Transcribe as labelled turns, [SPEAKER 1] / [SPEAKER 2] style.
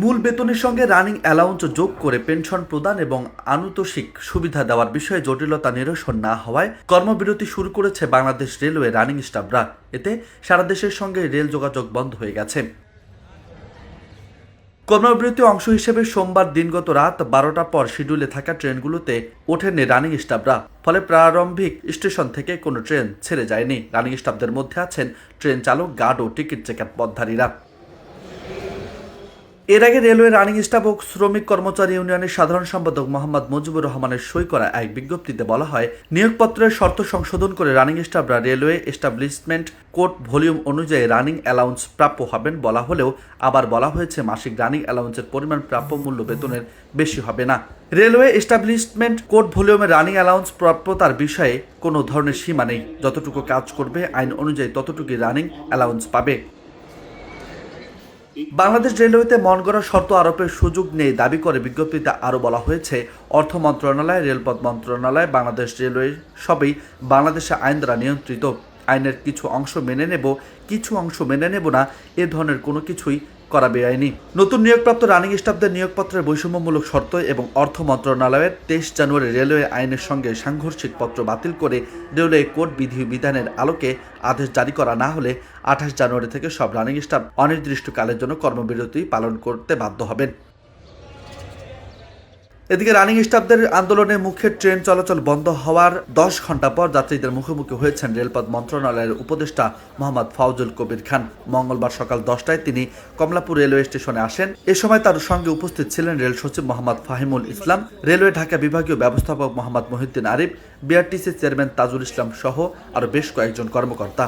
[SPEAKER 1] মূল বেতনের সঙ্গে রানিং অ্যালাউন্স যোগ করে পেনশন প্রদান এবং আনুতোষিক সুবিধা দেওয়ার বিষয়ে জটিলতা নিরসন না হওয়ায় কর্মবিরতি শুরু করেছে বাংলাদেশ রেলওয়ে রানিং স্টাফরা। এতে সারা দেশের সঙ্গে রেল যোগাযোগ বন্ধ হয়ে গেছে। কর্মবিরতি অংশ হিসেবে সোমবার দিনগত রাত 12টার পর শিডিউলে থাকা ট্রেনগুলোতে ওঠেননি রানিং স্টাফরা। ফলে প্রারম্ভিক স্টেশন থেকে কোনো ট্রেন ছেড়ে যায়নি। রানিং স্টাফদের মধ্যে আছেন ট্রেন চালক, গার্ড ও টিকিট চেকার পথধারীরা। এর আগে রেলওয়ে রানিং স্টাফ ও শ্রমিক কর্মচারী ইউনিয়নের সাধারণ সম্পাদক মোহাম্মদ মুজিবুর রহমানের সই করা এক বিজ্ঞপ্তিতে বলা হয়, নিয়োগপত্রের শর্ত সংশোধন করে রানিং স্টাফরা রেলওয়ে এস্টাবলিশমেন্ট কোড ভলিউম অনুযায়ী রানিং অ্যালাউন্স প্রাপ্য হবেন বলা হলেও আবার বলা হয়েছে মাসিক রানিং অ্যালাউন্সের পরিমাণ প্রাপ্য মূল্য বেতনের বেশি হবে না। রেলওয়ে এস্টাবলিশমেন্ট কোড ভলিউমের রানিং অ্যালাউন্স প্রাপ্যতার বিষয়ে কোনো ধরনের সীমা নেই। যতটুকু কাজ করবে আইন অনুযায়ী ততটুকুই রানিং অ্যালাউন্স পাবে। বাংলাদেশ রেলওয়েতে মন গড়া শর্ত আরোপের সুযোগ নেই দাবি করে বিজ্ঞপ্তিতে আরও বলা হয়েছে, অর্থ মন্ত্রণালয়, রেলপথ মন্ত্রণালয়, বাংলাদেশ রেলওয়ে সবই বাংলাদেশে আইন দ্বারা নিয়ন্ত্রিত। আইনের কিছু অংশ মেনে নেব, কিছু অংশ মেনে নেব না, এ ধরনের কোনো কিছুই করা বেআইনি। নতুন নিয়োগপ্রাপ্ত রানিং স্টাফদের নিয়োগপত্রের বৈষম্যমূলক শর্ত এবং অর্থ মন্ত্রণালয়ের 23 জানুয়ারি রেলওয়ে আইনের সঙ্গে সাংঘর্ষিক পত্র বাতিল করে রেলওয়ে কোড বিধিবিধানের আলোকে আদেশ জারি করা না হলে 28 জানুয়ারি থেকে সব রানিং স্টাফ অনির্দিষ্টকালের জন্য কর্মবিরতি পালন করতে বাধ্য হবেন। এদিকে রানিং স্টাফদের আন্দোলনের মুখে ট্রেন চলাচল বন্ধ হওয়ার 10 ঘন্টা পর যাত্রীদের মুখোমুখি হয়েছেন রেলপথ মন্ত্রণালয়ের উপদেষ্টা মোহাম্মদ ফাউজুল কবির খান। মঙ্গলবার সকাল 10টায় তিনি কমলাপুর রেলওয়ে স্টেশনে আসেন। এ সময় তার সঙ্গে উপস্থিত ছিলেন রেল সচিব মোহাম্মদ ফাহিমুল ইসলাম, রেলওয়ে ঢাকা বিভাগীয় ব্যবস্থাপক মোহাম্মদ মহিউদ্দিন আরিফ, বিআরটিসি চেয়ারম্যান তাজুল ইসলাম সহ আরও বেশ কয়েকজন কর্মকর্তা।